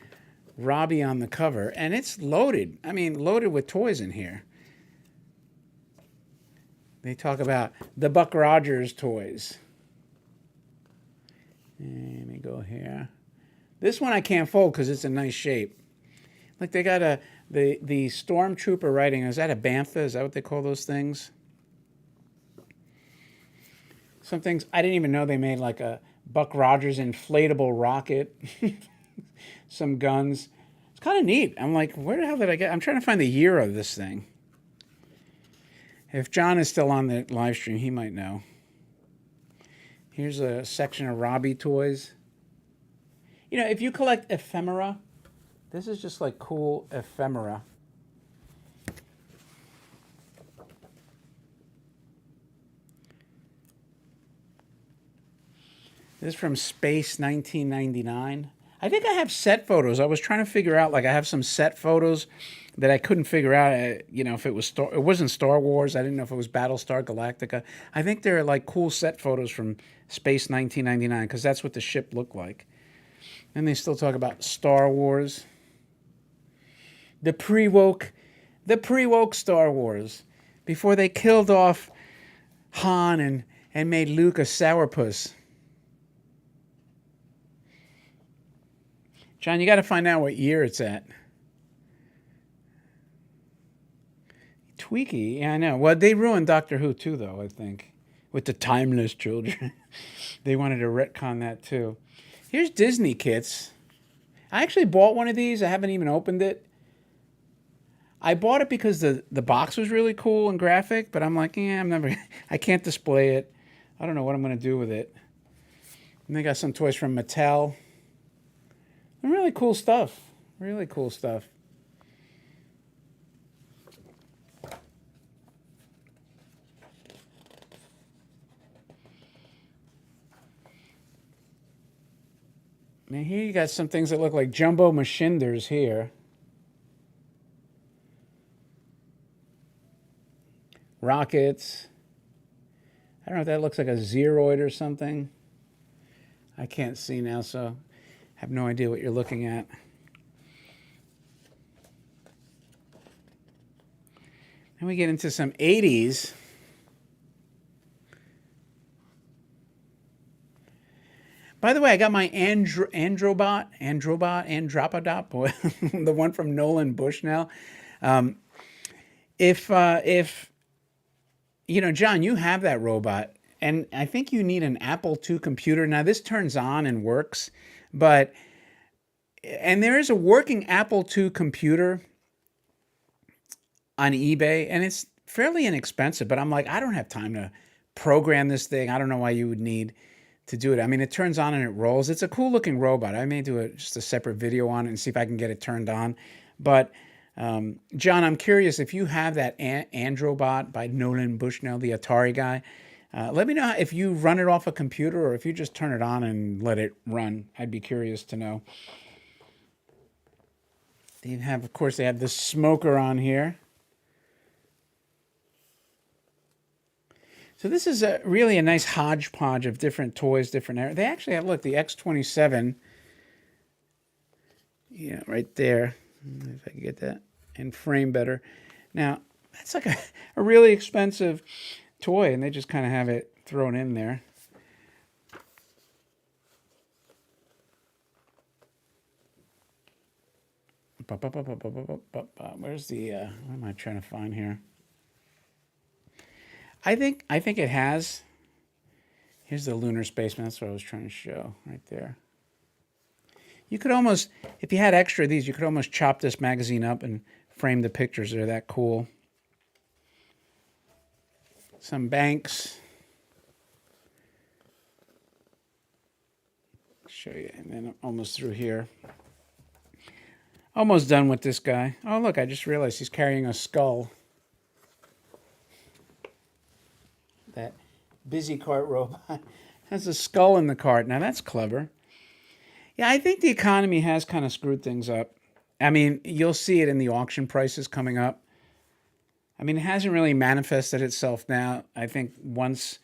Robbie on the cover, and it's loaded. I mean, loaded with toys in here. They talk about the Buck Rogers toys. Let me go here. This one I can't fold because it's a nice shape. Like they got the Stormtrooper writing. Is that a bantha? Is that what they call those things? Some things I didn't even know they made, like a Buck Rogers inflatable rocket. Some guns. It's kind of neat. I'm like, where the hell did I get? I'm trying to find the year of this thing. If John is still on the live stream, he might know. Here's a section of Robbie toys. You know, if you collect ephemera, this is just like cool ephemera. This is from Space 1999. I think I have set photos. I was trying to figure out, like, I have some set photos that I couldn't figure out, you know, if it was it wasn't Star Wars. I didn't know if it was Battlestar Galactica. I think they're like cool set photos from Space 1999 because that's what the ship looked like. And they still talk about Star Wars. The pre-woke Star Wars, before they killed off Han and made Luke a sourpuss. John, you got to find out what year it's at. Tweaky, yeah, I know. Well, they ruined Doctor Who too, though, I think, with the timeless children. They wanted to retcon that too. Here's Disney kits. I actually bought one of these. I haven't even opened it. I bought it because the box was really cool and graphic, but I'm like, yeah, I can't display it. I don't know what I'm going to do with it. And they got some toys from Mattel. And really cool stuff. Really cool stuff. Now here you got some things that look like jumbo machinders here. Rockets. I don't know if that looks like a Zeroid or something. I can't see now, so I have no idea what you're looking at. Then we get into some 80s. By the way, I got my Andropodot, the one from Nolan Bushnell. If you know, John, you have that robot, and I think you need an Apple II computer. Now, this turns on and works, but there is a working Apple II computer on eBay, and it's fairly inexpensive, but I'm like, I don't have time to program this thing. I don't know why you would need to do it. I mean, it turns on and it rolls. It's a cool looking robot. I may do just a separate video on it and see if I can get it turned on. But John, I'm curious if you have that Androbot by Nolan Bushnell, the Atari guy. Let me know if you run it off a computer or if you just turn it on and let it run. I'd be curious to know. They have, of course, they have the smoker on here. So this is really a nice hodgepodge of different toys, different areas. They actually have, look, the X-27. Yeah, right there. If I can get that in frame better. Now, that's like a really expensive toy, and they just kind of have it thrown in there. Where's the, what am I trying to find here? I think it has. Here's the lunar spaceman. That's what I was trying to show right there. You could almost, if you had extra of these, you could almost chop this magazine up and frame the pictures. They're that cool. Some banks. Show you, and then almost through here. Almost done with this guy. Oh, look, I just realized he's carrying a skull. That busy cart robot has a skull in the cart. Now, that's clever. Yeah, I think the economy has kind of screwed things up. I mean, you'll see it in the auction prices coming up. I mean, it hasn't really manifested itself now. I think once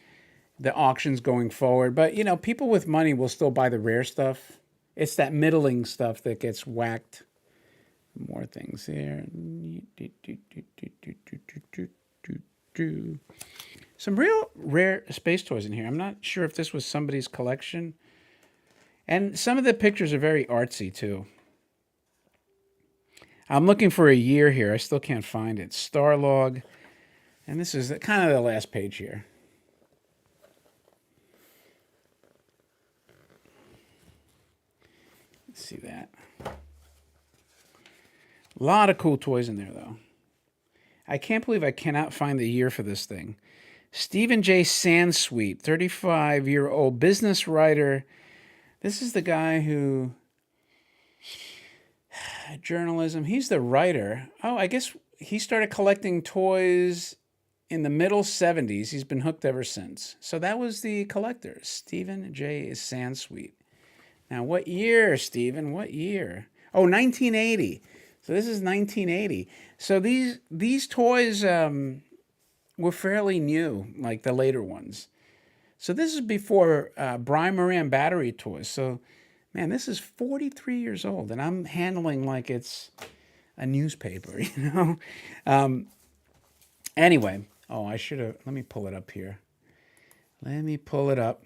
the auctions going forward, but people with money will still buy the rare stuff. It's that middling stuff that gets whacked. More things here. Some real rare space toys in here. I'm not sure if this was somebody's collection. And some of the pictures are very artsy too. I'm looking for a year here. I still can't find it. Starlog. And this is kind of the last page here. Let's see that. A lot of cool toys in there, though. I can't believe I cannot find the year for this thing. Stephen J. Sansweet, 35-year-old business writer. This is the guy who... Journalism. He's the writer. Oh, I guess he started collecting toys in the middle 70s. He's been hooked ever since. So that was the collector, Stephen J. Sansweet. Now, what year, Stephen? What year? Oh, 1980. So this is 1980. So these toys were fairly new, like the later ones. So this is before Brian Moran battery toys. So, man, this is 43 years old, and I'm handling like it's a newspaper, Anyway, I should have. Let me pull it up here. Let me pull it up.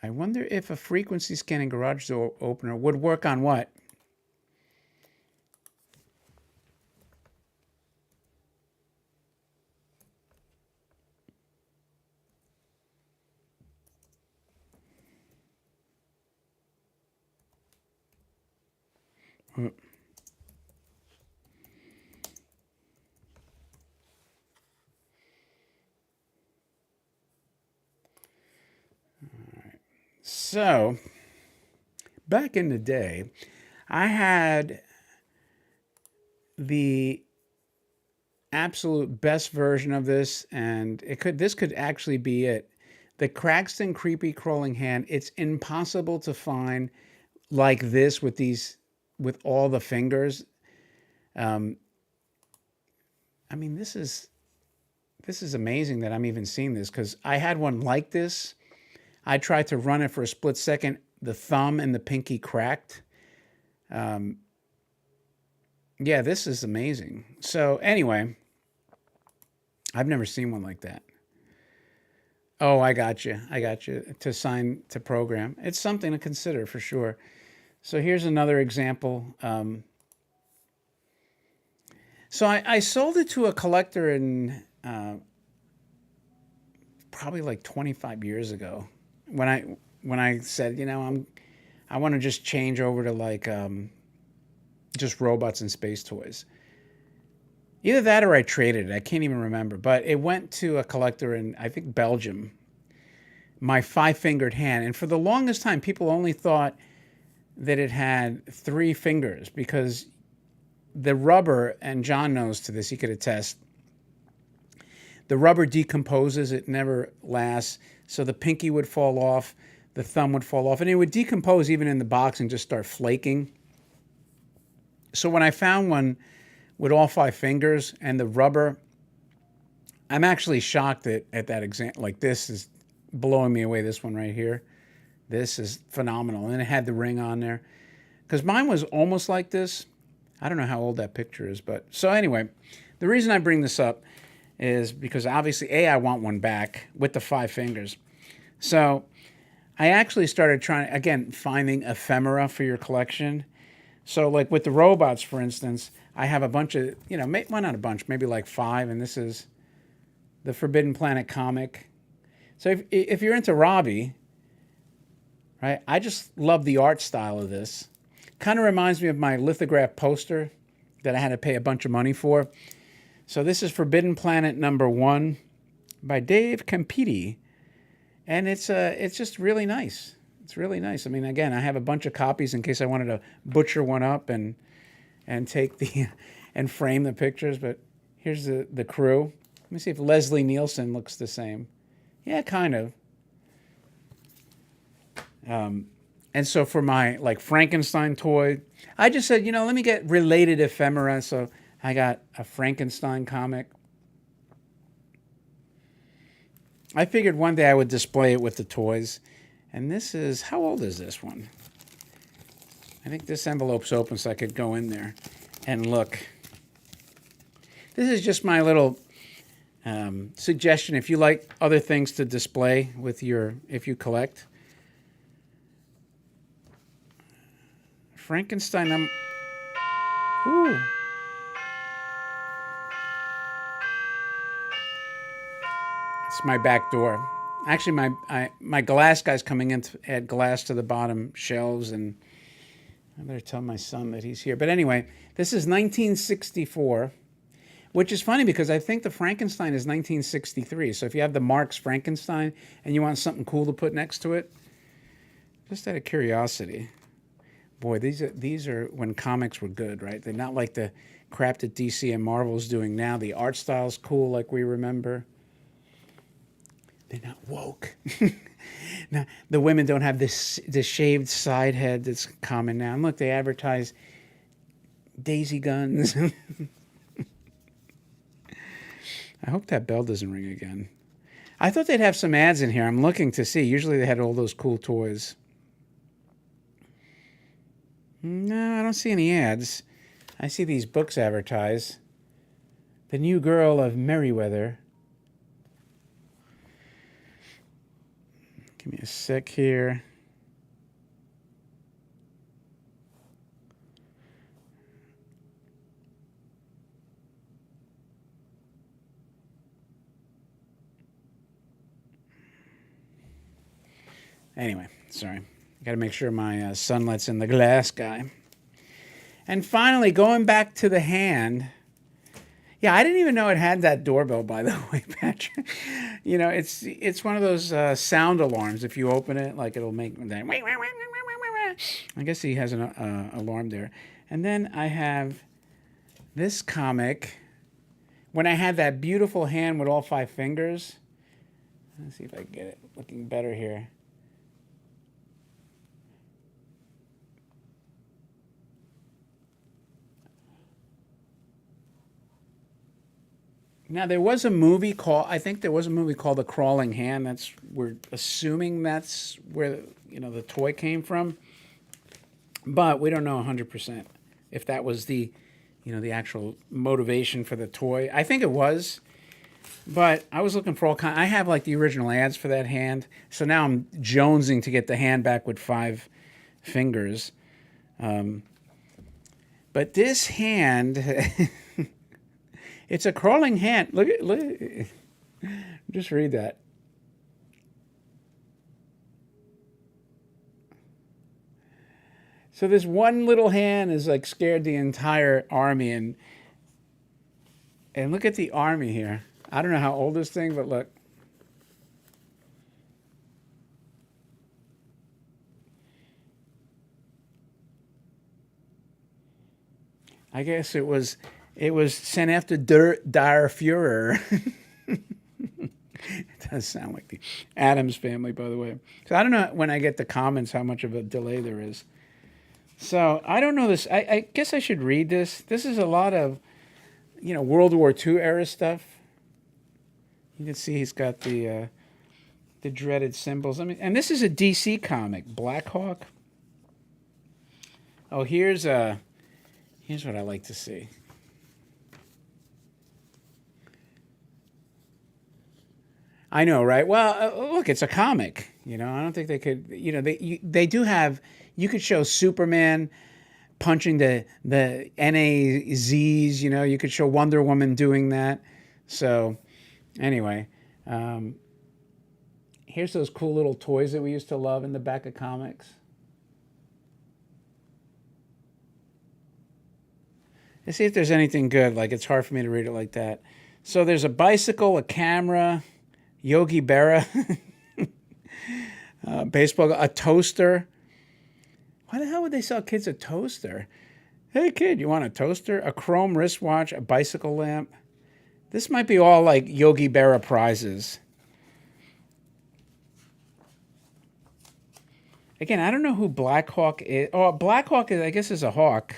I wonder if a frequency scanning garage door opener would work on what? So, back in the day, I had the absolute best version of this, and this could actually be it. The Cragston Creepy Crawling Hand. It's impossible to find like this with all the fingers. I mean, this is amazing that I'm even seeing this, because I had one like this. I tried to run it for a split second. The thumb and the pinky cracked. Yeah, this is amazing. So anyway, I've never seen one like that. Oh, I got you. To sign to program. It's something to consider for sure. So here's another example. So I sold it to a collector in probably like 25 years ago. When I said, I want to just change over to like just robots and space toys. Either that or I traded it. I can't even remember. But it went to a collector in, I think, Belgium. My 5-fingered hand. And for the longest time, people only thought that it had 3 fingers, because the rubber, and John knows to this, he could attest, the rubber decomposes, it never lasts. So the pinky would fall off, the thumb would fall off, and it would decompose even in the box and just start flaking. So when I found one with all 5 fingers and the rubber, I'm actually shocked at that example. Like, this is blowing me away, this one right here. This is phenomenal. And it had the ring on there. Because mine was almost like this. I don't know how old that picture is, but... So anyway, the reason I bring this up is because obviously, I want one back with the 5 fingers. So I actually started trying, again, finding ephemera for your collection. So like with the robots, for instance, I have a bunch of, well, not a bunch, maybe like 5, and this is the Forbidden Planet comic. So if you're into Robbie, right, I just love the art style of this. Kind of reminds me of my lithograph poster that I had to pay a bunch of money for. So this is Forbidden Planet #1 by Dave Campiti, and it's just really nice. It's really nice. I mean, again, I have a bunch of copies in case I wanted to butcher one up and take the and frame the pictures. But here's the crew. Let me see if Leslie Nielsen looks the same. Yeah, kind of. And so for my like Frankenstein toy, I just said, let me get related ephemera. So I got a Frankenstein comic. I figured one day I would display it with the toys. And this is, how old is this one? I think this envelope's open so I could go in there and look. This is just my little suggestion. If you like other things to display with if you collect. Frankenstein, ooh. It's my back door. Actually, my glass guy's coming in to add glass to the bottom shelves, and I better tell my son that he's here. But anyway, this is 1964, which is funny because I think the Frankenstein is 1963. So if you have the Marx Frankenstein and you want something cool to put next to it, just out of curiosity. Boy, these are when comics were good, right? They're not like the crap that DC and Marvel's doing now. The art style's cool like we remember. They're not woke. Now, the women don't have this shaved side head that's common now. And look, they advertise daisy guns. I hope that bell doesn't ring again. I thought they'd have some ads in here. I'm looking to see. Usually they had all those cool toys. No, I don't see any ads. I see these books advertised. The New Girl of Merryweather. Give me a sec here. Anyway, sorry. Got to make sure my son lets in the glass guy. And finally, going back to the hand. Yeah, I didn't even know it had that doorbell, by the way, Patrick. It's one of those sound alarms. If you open it, like it'll make that. I guess he has an alarm there. And then I have this comic. When I had that beautiful hand with all 5 fingers. Let's see if I can get it looking better here. Now, there was a movie called, The Crawling Hand. We're assuming that's where, the toy came from. But we don't know 100% if that was the actual motivation for the toy. I think it was. But I was looking for all kinds. I have like the original ads for that hand. So now I'm jonesing to get the hand back with 5 fingers. But this hand... It's a crawling hand. Look. Just read that. So this one little hand is like scared the entire army, and look at the army here. I don't know how old this thing, but look. I guess it was sent after Der Führer. It does sound like the Addams Family, by the way. So I don't know when I get the comments how much of a delay there is. So I don't know this. I guess I should read this. This is a lot of, World War II era stuff. You can see he's got the dreaded symbols. And this is a DC comic, Black Hawk. Oh, here's what I like to see. I know, right? Well, look, it's a comic. I don't think they could. They do have. You could show Superman punching the NAZs. You could show Wonder Woman doing that. So, anyway, here's those cool little toys that we used to love in the back of comics. Let's see if there's anything good. Like, it's hard for me to read it like that. So there's a bicycle, a camera. Yogi Berra. Baseball, a toaster. Why the hell would they sell kids a toaster? Hey kid, you want a toaster? A chrome wristwatch, a bicycle lamp. This might be all like Yogi Berra prizes. Again, I don't know who Black Hawk is. Oh, Black Hawk is, I guess, is a hawk.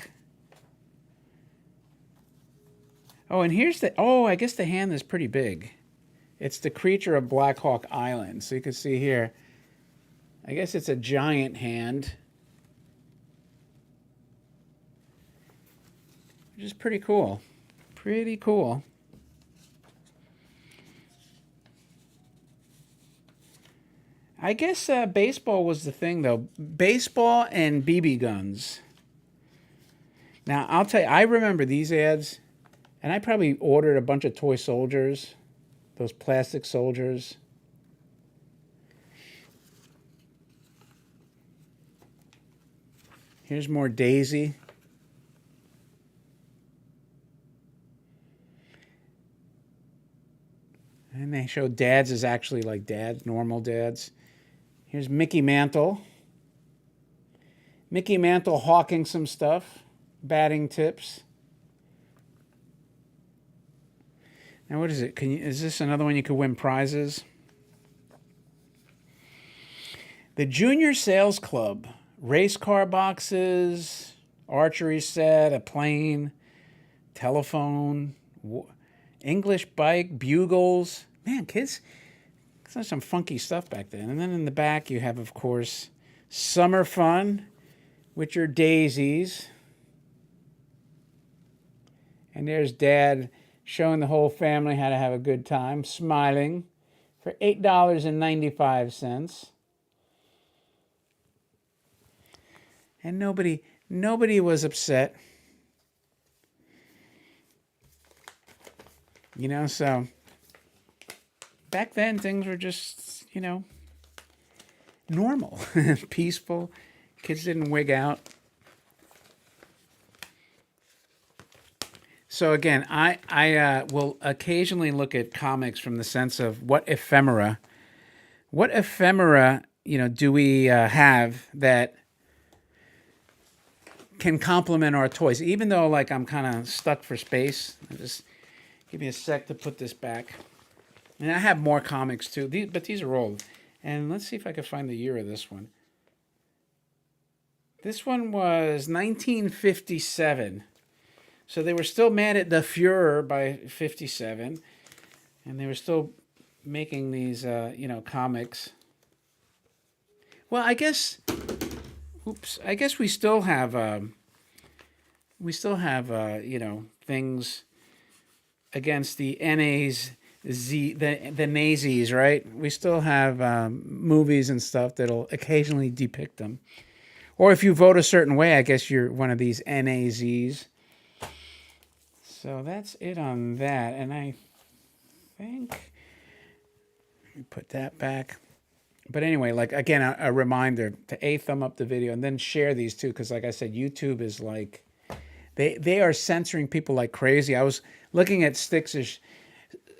Oh, and here's the. Oh, I guess the hand is pretty big. It's the creature of Black Hawk Island. So you can see here. I guess it's a giant hand. Which is pretty cool. Pretty cool. I guess baseball was the thing, though. Baseball and BB guns. Now, I'll tell you, I remember these ads, and I probably ordered a bunch of toy soldiers, those plastic soldiers. Here's more Daisy. And they show dads is actually like dads, normal dads. Here's Mickey Mantle. Mickey Mantle hawking some stuff. Batting tips. Now what is it? Is this another one you could win prizes? The Junior Sales Club. Race car boxes, archery set, a plane, telephone, English bike, bugles. Man, kids, there's some funky stuff back then. And then in the back you have, of course, summer fun with your daisies. And there's Dad showing the whole family how to have a good time, smiling for $8.95. And nobody was upset. You know, so back then things were just, normal, peaceful. Kids didn't wig out. So again, I will occasionally look at comics from the sense of what ephemera do we have that can complement our toys, even though like I'm kind of stuck for space. Just give me a sec to put this back. And I have more comics too, but these are old. And let's see if I can find the year of this one. This one was 1957. So they were still mad at the Fuhrer by 57. And they were still making these, comics. Well, I guess we still have things against the the Nazis, right? We still have movies and stuff that'll occasionally depict them. Or if you vote a certain way, I guess you're one of these Nazis. So that's it on that. And I think let me put that back. But anyway, like again, a reminder to thumb up the video and then share these too, because like I said, YouTube is like they are censoring people like crazy. I was looking at Styx's,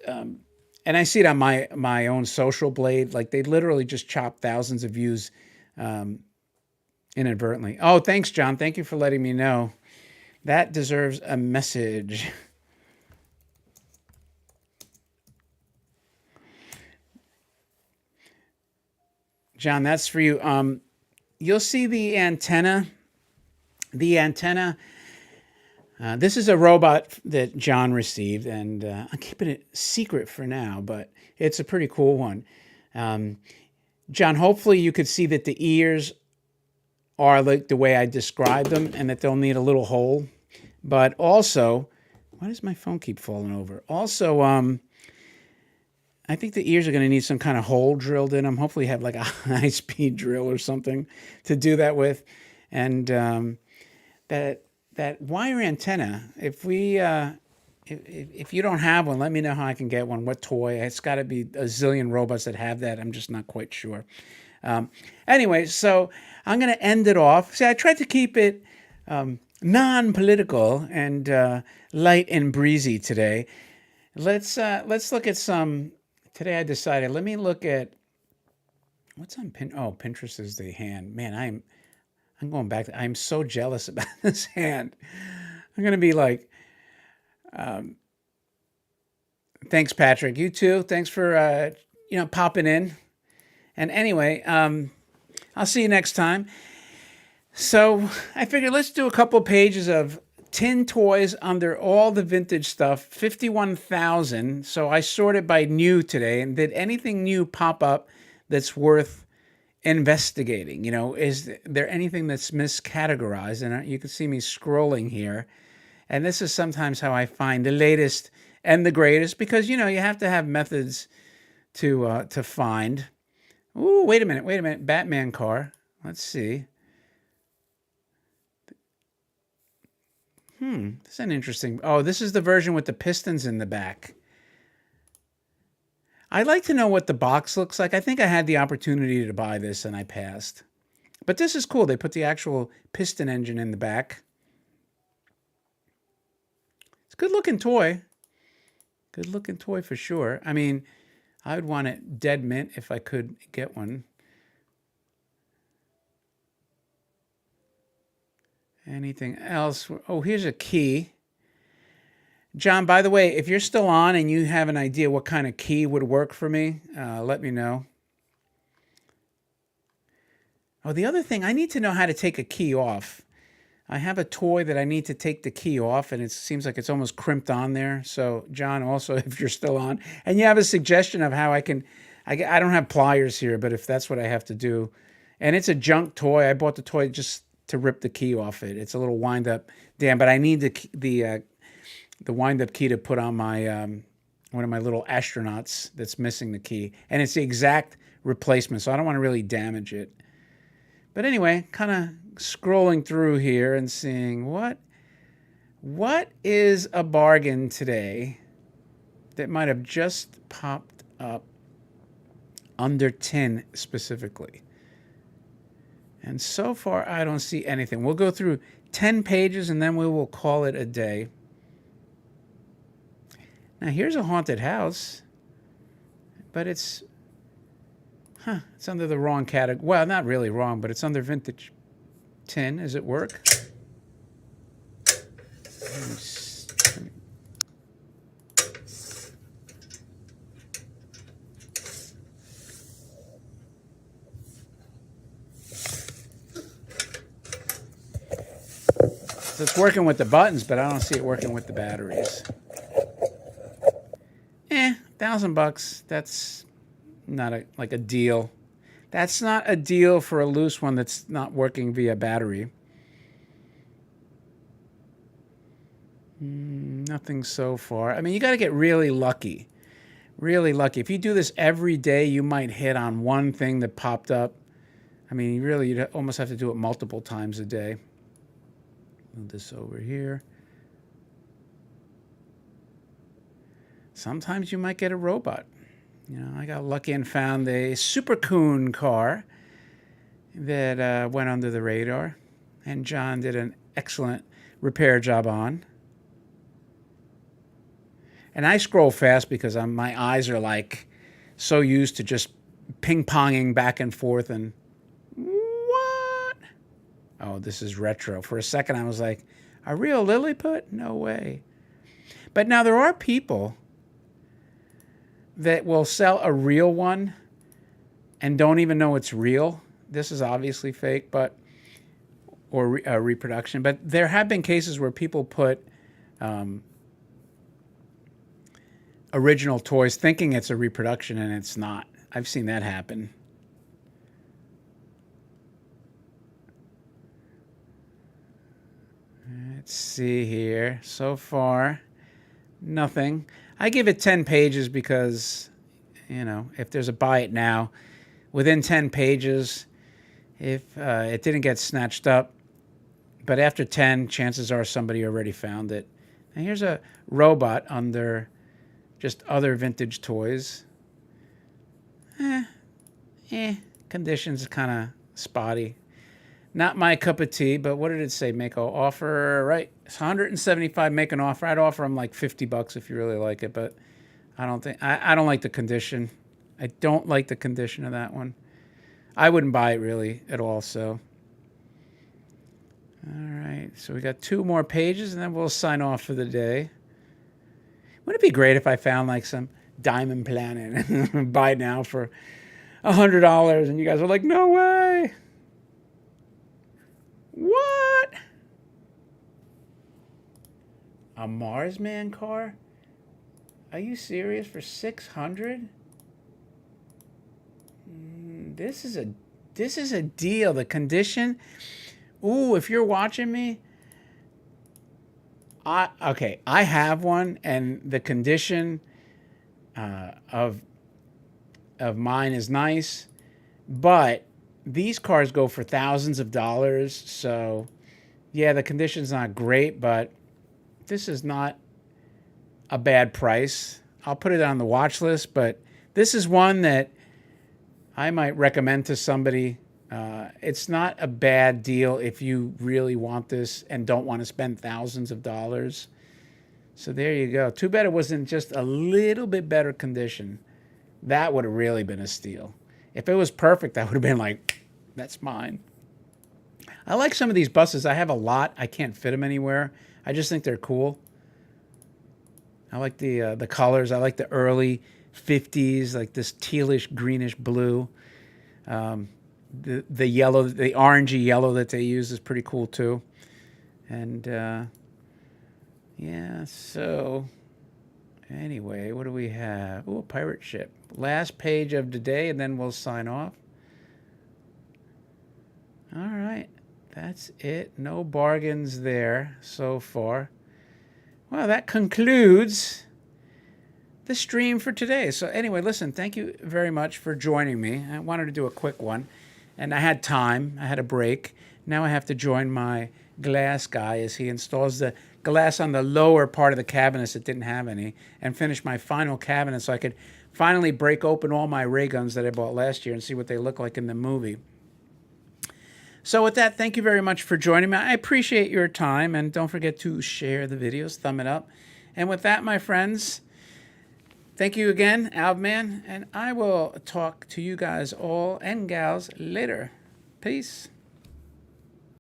and I see it on my own Social Blade. Like they literally just chop thousands of views inadvertently. Oh, thanks, John. Thank you for letting me know. That deserves a message. John, that's for you. You'll see the antenna. The antenna. This is a robot that John received, and I'm keeping it secret for now, but it's a pretty cool one. John, hopefully you could see that the ears are like the way I described them, and that they'll need a little hole. But also, why does my phone keep falling over? Also, I think the ears are going to need some kind of hole drilled in them. Hopefully have like a high-speed drill or something to do that with. And that wire antenna, if you don't have one, let me know how I can get one, what toy. It's got to be a zillion robots that have that. I'm just not quite sure. Anyway, so I'm going to end it off. See, I tried to keep it non-political and light and breezy today. Let's look at some. Today I decided, let me look at What's on Pin? Oh, Pinterest is the hand. Man, I'm going back. I'm so jealous about this hand. I'm gonna be like, thanks, Patrick. You too. Thanks for popping in. And anyway, I'll see you next time. So I figured let's do a couple pages of tin toys under all the vintage stuff. 51,000. So I sorted by new today, and did anything new pop up that's worth investigating? Is there anything that's miscategorized? And you can see me scrolling here. And this is sometimes how I find the latest and the greatest, because you have to have methods to find. Ooh, wait a minute. Batman car. Let's see. This is an interesting. Oh, this is the version with the pistons in the back. I'd like to know what the box looks like. I think I had the opportunity to buy this and I passed. But this is cool. They put the actual piston engine in the back. It's a good looking toy. Good looking toy for sure. I mean, I would want it dead mint if I could get one. Anything else? Oh, here's a key. John, by the way, if you're still on and you have an idea what kind of key would work for me, let me know. Oh, the other thing, I need to know how to take a key off. I have a toy that I need to take the key off, and it seems like it's almost crimped on there. So, John, also, if you're still on, and you have a suggestion of how I don't have pliers here, but if that's what I have to do. And it's a junk toy. I bought the toy just to rip the key off it. It's a little wind-up but I need the wind-up key to put on my one of my little astronauts that's missing the key, and it's the exact replacement, so I don't want to really damage it. But anyway, kind of scrolling through here and seeing what is a bargain today that might have just popped up under 10 specifically. And so far, I don't see anything. We'll go through 10 pages and then we will call it a day. Now, here's a haunted house, but it's under the wrong category. Well, not really wrong, but it's under vintage tin. Does it work? So it's working with the buttons, but I don't see it working with the batteries. $1,000. That's not a deal. That's not a deal for a loose one that's not working via battery. Nothing so far. I mean, you got to get really lucky. Really lucky. If you do this every day, you might hit on one thing that popped up. I mean, you'd almost have to do it multiple times a day. Move this over here. Sometimes you might get a robot. I got lucky and found a Super Coon car that went under the radar, and John did an excellent repair job on. And I scroll fast because my eyes are like so used to just ping-ponging back and forth. And what? Oh, this is retro. For a second, I was like, a real Lilliput? No way. But now there are people that will sell a real one and don't even know it's real. This is obviously fake, or a reproduction. But there have been cases where people put original toys thinking it's a reproduction and it's not. I've seen that happen. Let's see here. So far, nothing. I give it 10 pages because, if there's a buy it now, within 10 pages, if it didn't get snatched up, but after 10, chances are somebody already found it. And here's a robot under just other vintage toys. Conditions kind of spotty. Not my cup of tea, but what did it say? Make an offer, right? It's 175. Make an offer. I'd offer them like $50 if you really like it, but I don't like the condition. I don't like the condition of that one. I wouldn't buy it really at all. So, all right. So we got 2 more pages, and then we'll sign off for the day. Wouldn't it be great if I found like some Diamond Planet and buy it now for $100, and you guys are like, no way. What? A Marsman car? Are you serious? For 600? This is a deal. The condition. Ooh, if you're watching me, I have one, and the condition of mine is nice, but these cars go for thousands of dollars. So, yeah, the condition's not great, but this is not a bad price. I'll put it on the watch list, but this is one that I might recommend to somebody. It's not a bad deal if you really want this and don't want to spend thousands of dollars. So there you go. Too bad it wasn't just a little bit better condition. That would have really been a steal. If it was perfect, I would have been like, that's mine. I like some of these buses. I have a lot. I can't fit them anywhere. I just think they're cool. I like the colors. I like the early 50s, like this tealish, greenish blue. The yellow, the orangey yellow that they use is pretty cool too. And yeah, so anyway, what do we have? Oh, a pirate ship. Last page of the day, and then we'll sign off. All right, that's it. No bargains there so far. Well, that concludes the stream for today. So anyway, listen, thank you very much for joining me. I wanted to do a quick one, and I had time. I had a break. Now I have to join my glass guy as he installs the glass on the lower part of the cabinets that didn't have any, and finish my final cabinet so I could finally break open all my ray guns that I bought last year and see what they look like in the movie. So with that, thank you very much for joining me. I appreciate your time, and don't forget to share the videos, thumb it up. And with that, my friends, thank you again, Alvman, and I will talk to you guys all and gals later. Peace.